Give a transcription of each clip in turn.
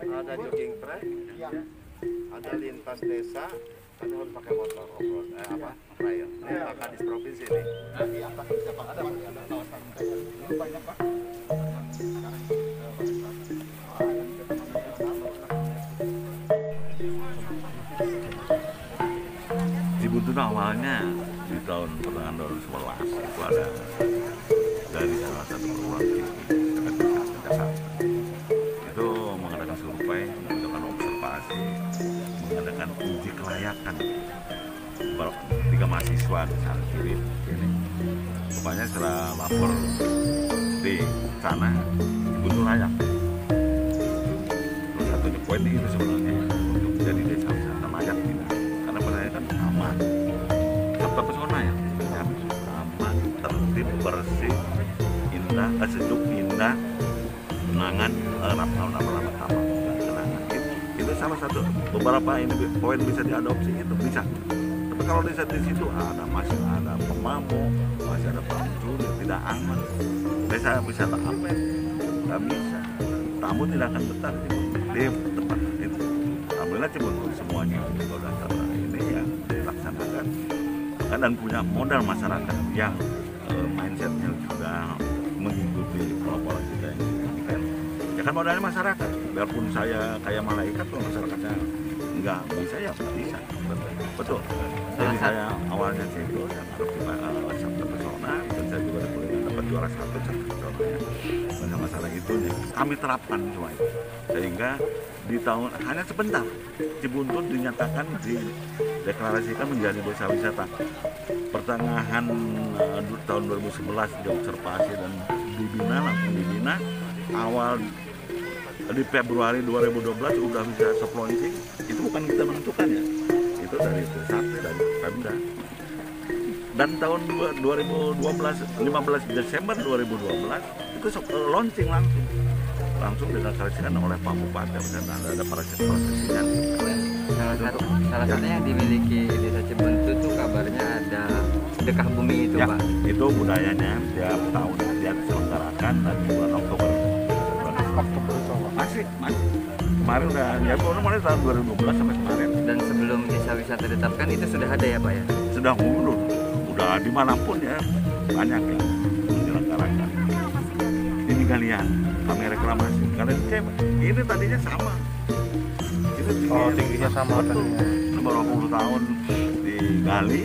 ada jogging track, ada lintas desa, kan harus pakai motor off-road, trail. Ini Pak Kadis Provinsi nih. Di atas bisa Pak, ada kawasan ini banyak Pak. Buntu awalnya di tahun pertengahan 2011 itu ada dari salah satu perguruan tinggi Jakarta itu mengadakan survei, mengadakan observasi, mengadakan uji kelayakan 3 mahasiswa di sana kiri ini. Rupanya setelah lapor di sana Buntu layak. Salah satunya poin itu sebenarnya untuk jadi desa wisata layak tidak. Karena mereka kan aman, tempat pesona ya, aman, tertib, bersih, indah, sejuk, indah, kenangan, lama-lama taman, kenangan. Itu salah satu beberapa ini poin bisa diadopsi itu bisa. Tapi kalau di situ masih ada pemabuk, masih ada pencuri, tidak aman. Desa wisata apa? Nggak bisa. Tamu tidak akan betah di tempat itu. Alhamdulillah Cibuntu semuanya sudah ini ya dilaksanakan dan punya modal masyarakat yang mindsetnya sudah mengikuti pola-pola kita ini kan. Ya kan modalnya masyarakat. Biarpun saya kayak malaikat kalau masyarakatnya nggak bisa ya bisa. Betul. Jadi saya awalnya situ ya harus sabtu pesona dan saya juga dapat juara 1 sabtu pesona ya. Masalah itu ya kami terapkan semua itu sehingga di tahun hanya sebentar Cibuntut dinyatakan dideklarasikan menjadi desa wisata pertengahan tahun 2011 diobservasi dan langsung dibina awal di Februari 2012 udah bisa soft launching. Itu bukan kita menentukan ya, itu dari pusat dari Pemda. Dan tahun 15 Desember 2012 itu launching langsung dideklarasikan oleh Pak Bupati dan ada prosesinya. Salah satunya yang dimiliki Desa Cibuntut itu kabarnya ada sedekah bumi itu ya, Pak. Itu budayanya tiap tahun dia diselenggarakan dan bulan Oktober. Masih. Kemarin udah ya mulai tahun 2012 sampai kemarin. Dan sebelum desa wisata ditetapkan itu sudah ada ya Pak ya? Sudah mundur. Udah dimanapun ya banyak yang menyelenggarakan. Ini kalian kami reklamasi. Kalian cek ini tadinya sama. Itu tingginya sama tadinya. 20 tahun digali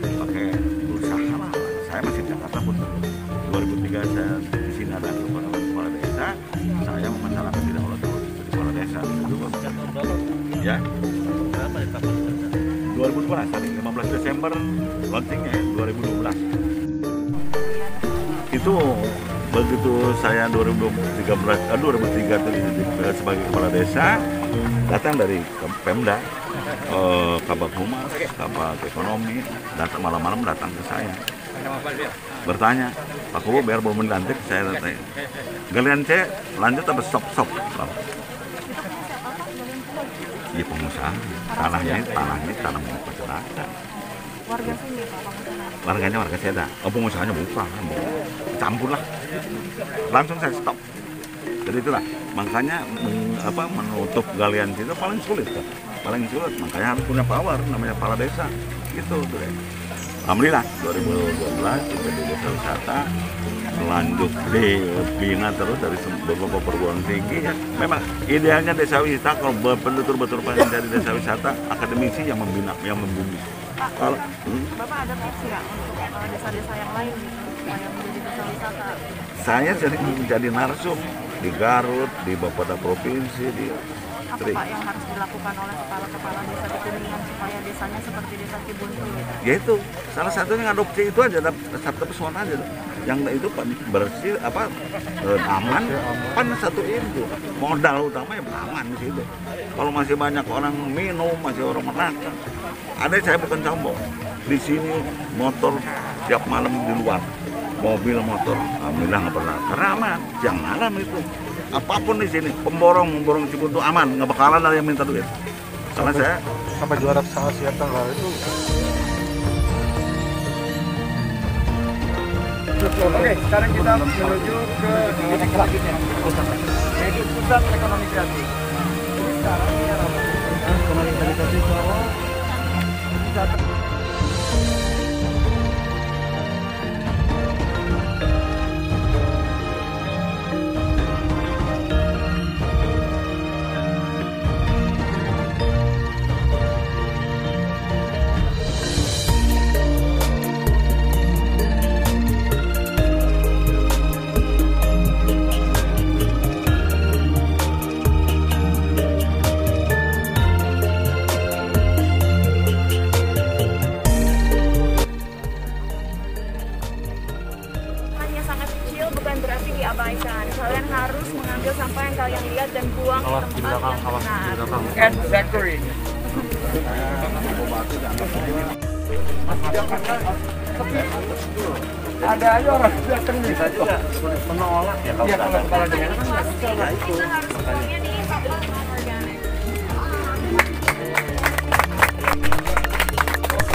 pakai usaha lah. Saya masih di Jakarta pun 2003 saya di sini ada kepala desa. Saya memasalahkan tidak oleh kepala desa. Ya. 2012 tadi 15 Desember launchingnya 2012. Itu begitu saya 2003 sebagai kepala desa datang dari Pemda, Kabak Humas, Kabak Ekonomi, datang malam-malam datang ke saya bertanya, Pak Kubo biar belum dilantik saya tanya, galian cek lanjut apa stop? Iya pengusaha, tanahnya tanah milik masyarakat. Warga sini Pak pengusaha? Warganya warga Seda. Oh pengusahanya bukan, campur lah. Langsung saya stop. Jadi itulah makanya menutup galian itu paling sulit kan. Paling sulit makanya harus punya power namanya kepala desa. Gitu tuh deh. Alhamdulillah 2012 kita di desa wisata lanjut dibina terus dari beberapa perguruan tinggi ya. Memang idealnya desa wisata kalau betul-betul pengen jadi desa wisata akademisi yang membina, yang membimbing. Pak, Kalau Bapak ada opsi nggak untuk desa-desa yang lain gitu supaya menjadi desa wisata? saya sering menjadi narsum di Garut, di beberapa provinsi, di Apa Pak yang harus dilakukan oleh kepala-kepala desa di Kuningan supaya desanya seperti desa Cibuntut gitu? ya itu salah satunya ngadopsi itu aja satu pesona aja yang itu bersih aman pan satu itu modal utamanya aman di situ. Kalau masih banyak orang minum, masih orang menakar, ada saya bukan sombong di sini motor tiap malam di luar mobil motor alhamdulillah nggak pernah karena aman siang malam itu apapun di sini pemborong Cibuntut aman nggak bakalan ada yang minta duit karena saya sampai juara Asia Tenggara itu. Oke, sekarang kita menuju ke titik selanjutnya. menjadi pusat ekonomi kreatif. Jadi sekarang ini harapan ekonomi kreatif bahwa wisata. Bukan berarti diabaikan. Kalian harus mengambil sampah yang kalian lihat dan buang di tempat yang benar. Exactly. Ada aja orang datang bisa juga menolak ya kalau kepala dengan kan nggak bisa lah itu. Kita harus buangnya di sampah non-organik.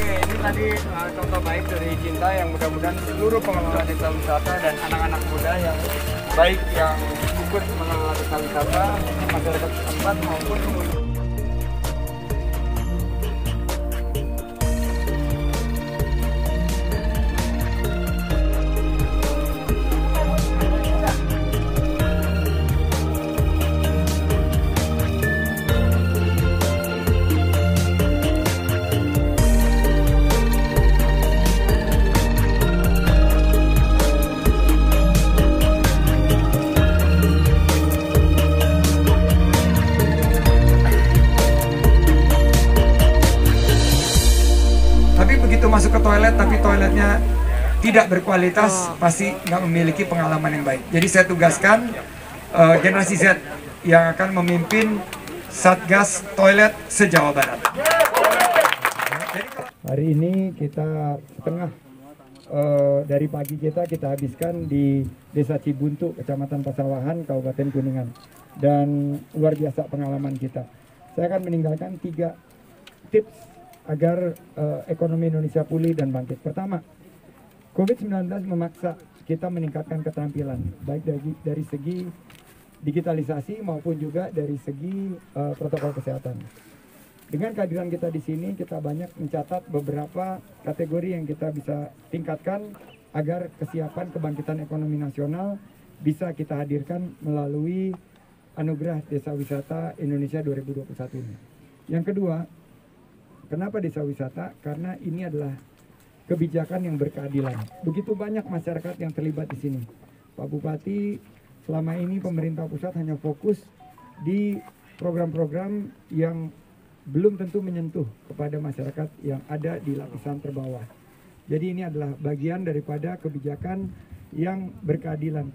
Ini tadi contoh baik dari Cinta yang mudah-mudahan seluruh pengelola desa wisata dan anak-anak muda yang baik yang ikut mengelola desa wisata, masyarakat setempat maupun masuk ke toilet tapi toiletnya tidak berkualitas, pasti nggak memiliki pengalaman yang baik. Jadi saya tugaskan generasi Z yang akan memimpin Satgas Toilet se-Jawa Barat. Hari ini kita setengah dari pagi kita habiskan di Desa Cibuntu, Kecamatan Pasawahan, Kabupaten Kuningan. Dan luar biasa pengalaman kita. Saya akan meninggalkan 3 tips agar ekonomi Indonesia pulih dan bangkit. Pertama, COVID-19 memaksa kita meningkatkan keterampilan, baik dari segi digitalisasi maupun juga dari segi protokol kesehatan. Dengan kehadiran kita di sini, kita banyak mencatat beberapa kategori yang kita bisa tingkatkan agar kesiapan kebangkitan ekonomi nasional bisa kita hadirkan melalui Anugerah Desa Wisata Indonesia 2021 ini. Yang kedua, kenapa desa wisata? Karena ini adalah kebijakan yang berkeadilan. Begitu banyak masyarakat yang terlibat di sini. Pak Bupati, selama ini pemerintah pusat hanya fokus di program-program yang belum tentu menyentuh kepada masyarakat yang ada di lapisan terbawah. Jadi ini adalah bagian daripada kebijakan yang berkeadilan,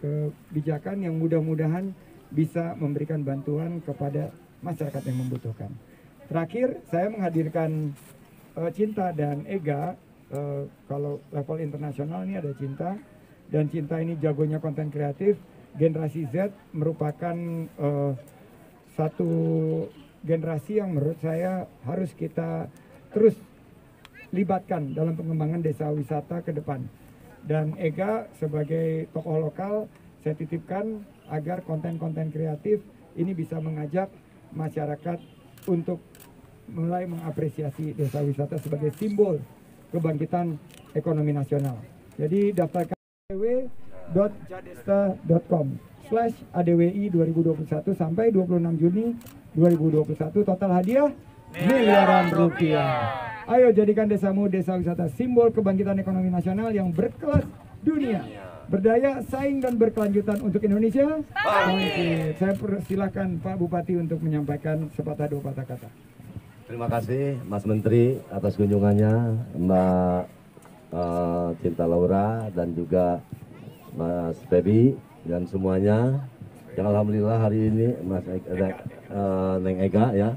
kebijakan yang mudah-mudahan bisa memberikan bantuan kepada masyarakat yang membutuhkan. Terakhir, saya menghadirkan Cinta dan Ega. Kalau level internasional ini ada Cinta, dan Cinta ini jagonya konten kreatif. Generasi Z merupakan satu generasi yang menurut saya harus kita terus libatkan dalam pengembangan desa wisata ke depan. Dan Ega sebagai tokoh lokal, saya titipkan agar konten-konten kreatif ini bisa mengajak masyarakat untuk mulai mengapresiasi desa wisata sebagai simbol kebangkitan ekonomi nasional. Jadi daftarkan www.jadesta.com/ADWI 2021 sampai 26 Juni 2021. Total hadiah miliaran rupiah. Ayo jadikan desamu desa wisata simbol kebangkitan ekonomi nasional yang berkelas dunia. Berdaya, saing, dan berkelanjutan untuk Indonesia. Bangkit. Saya persilahkan Pak Bupati untuk menyampaikan sepatah dua patah kata. Terima kasih Mas Menteri atas kunjungannya, Mbak Cinta Laura dan juga Mas Febi dan semuanya. Yang alhamdulillah hari ini Mas Neng Ega ya,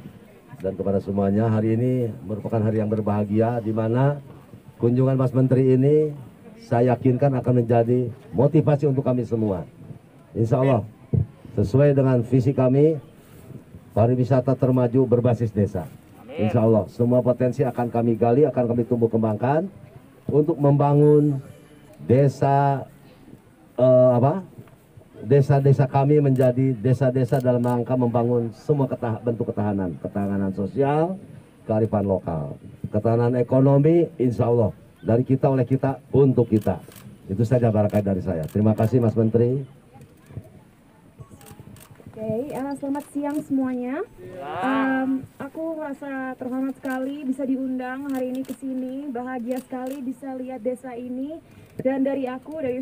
dan kepada semuanya hari ini merupakan hari yang berbahagia di mana kunjungan Mas Menteri ini saya yakinkan akan menjadi motivasi untuk kami semua. Insya Allah sesuai dengan visi kami, pariwisata termaju berbasis desa. Insya Allah semua potensi akan kami gali, akan kami tumbuh kembangkan untuk membangun desa desa-desa kami menjadi desa-desa dalam rangka membangun semua bentuk ketahanan sosial, kearifan lokal, ketahanan ekonomi, insya Allah dari kita, oleh kita, untuk kita. Itu saja barangkali dari saya. Terima kasih Mas Menteri. Oke, selamat siang semuanya. Aku merasa terhormat sekali bisa diundang hari ini ke sini. Bahagia sekali bisa lihat desa ini. Dan dari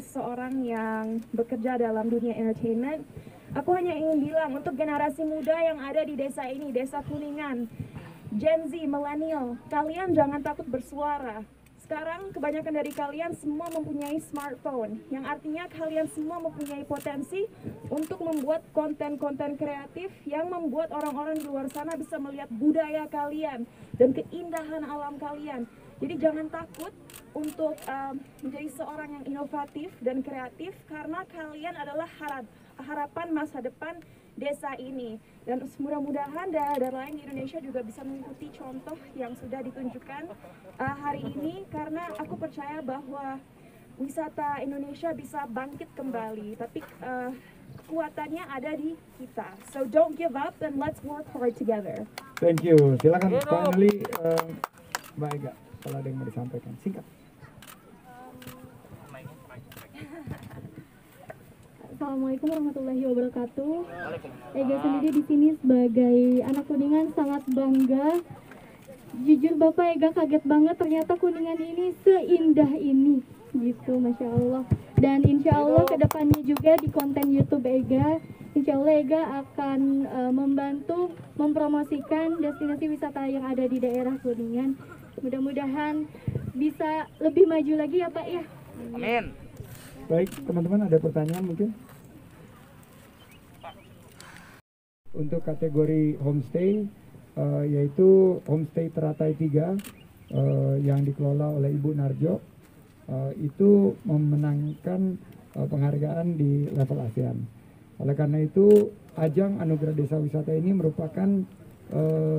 seseorang yang bekerja dalam dunia entertainment, aku hanya ingin bilang untuk generasi muda yang ada di desa ini, Desa Kuningan, Gen Z, milenial, kalian jangan takut bersuara. Sekarang kebanyakan dari kalian semua mempunyai smartphone, yang artinya kalian semua mempunyai potensi untuk membuat konten-konten kreatif yang membuat orang-orang di luar sana bisa melihat budaya kalian dan keindahan alam kalian. Jadi jangan takut untuk menjadi seorang yang inovatif dan kreatif, karena kalian adalah harapan masa depan desa ini. Dan mudah-mudahan daerah lain di Indonesia juga bisa mengikuti contoh yang sudah ditunjukkan hari ini, karena aku percaya bahwa wisata Indonesia bisa bangkit kembali, tapi kekuatannya ada di kita. So don't give up and let's work hard together. Thank you. Silakan finally Mbak Ega, kalau ada yang mau disampaikan, singkat. Assalamualaikum warahmatullahi wabarakatuh. Ega sendiri di sini sebagai anak Kuningan sangat bangga. Jujur Bapak, Ega kaget banget ternyata Kuningan ini seindah ini, gitu, Masya Allah. Dan insya Allah kedepannya juga di konten YouTube Ega, insya Allah Ega akan membantu mempromosikan destinasi wisata yang ada di daerah Kuningan. Mudah-mudahan bisa lebih maju lagi ya Pak ya. Amin. Baik, teman-teman ada pertanyaan mungkin? Untuk kategori homestay, yaitu homestay Teratai 3 yang dikelola oleh Ibu Narjo, itu memenangkan penghargaan di level ASEAN. Oleh karena itu, ajang Anugerah Desa Wisata ini merupakan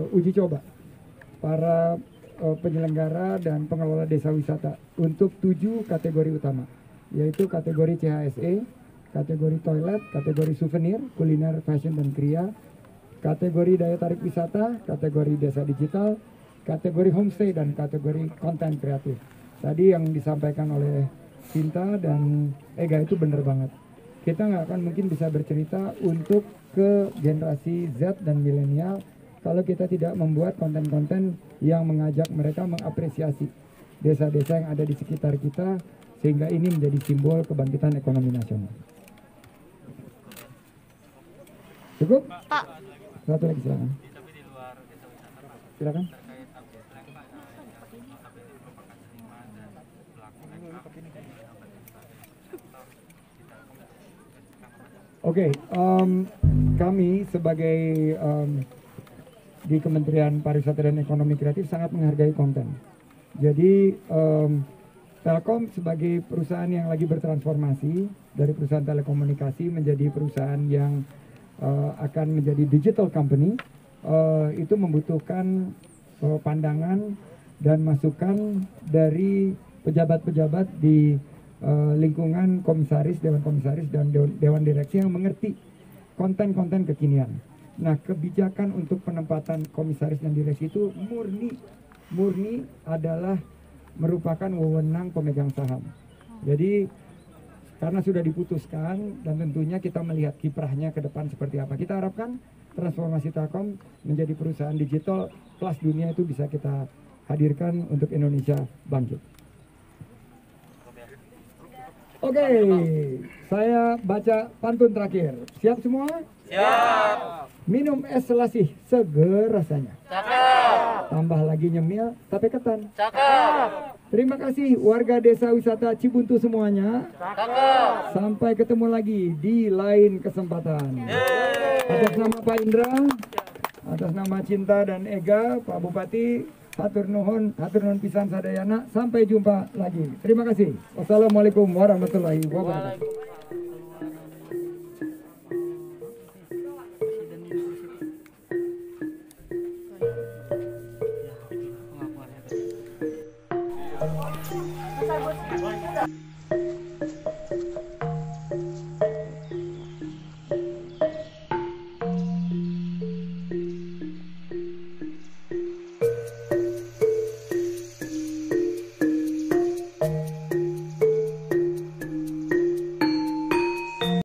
uji coba para penyelenggara dan pengelola desa wisata untuk 7 kategori utama, yaitu kategori CHSE, kategori toilet, kategori souvenir, kuliner, fashion, dan kriya, kategori daya tarik wisata, kategori desa digital, kategori homestay, dan kategori konten kreatif. Tadi yang disampaikan oleh Cinta dan Ega itu benar banget. Kita nggak akan mungkin bisa bercerita untuk ke generasi Z dan milenial kalau kita tidak membuat konten-konten yang mengajak mereka mengapresiasi desa-desa yang ada di sekitar kita, sehingga ini menjadi simbol kebangkitan ekonomi nasional. Cukup? Pak. Satu lagi silakan. Silakan. Oke, kami sebagai di Kementerian Pariwisata dan Ekonomi Kreatif sangat menghargai konten. Jadi Telkom sebagai perusahaan yang lagi bertransformasi dari perusahaan telekomunikasi menjadi perusahaan yang akan menjadi digital company, itu membutuhkan pandangan dan masukan dari pejabat-pejabat di lingkungan komisaris, dewan komisaris, dan dewan direksi yang mengerti konten-konten kekinian. Nah, kebijakan untuk penempatan komisaris dan direksi itu murni adalah merupakan wewenang pemegang saham. Jadi karena sudah diputuskan dan tentunya kita melihat kiprahnya ke depan seperti apa, kita harapkan transformasi Telkom menjadi perusahaan digital kelas dunia itu bisa kita hadirkan untuk Indonesia bangkit. Oke, saya baca pantun terakhir. Siap semua? Siap. Minum es selasih, seger rasanya. Cakep. Tambah lagi nyemil, tape ketan. Cakep. Terima kasih warga desa wisata Cibuntu semuanya. Cakep. Sampai ketemu lagi di lain kesempatan. Atas nama Pak Indra, atas nama Cinta dan Ega, Pak Bupati, hatur nuhun pisan sadayana. Sampai jumpa lagi. Terima kasih. Wassalamualaikum warahmatullahi wabarakatuh.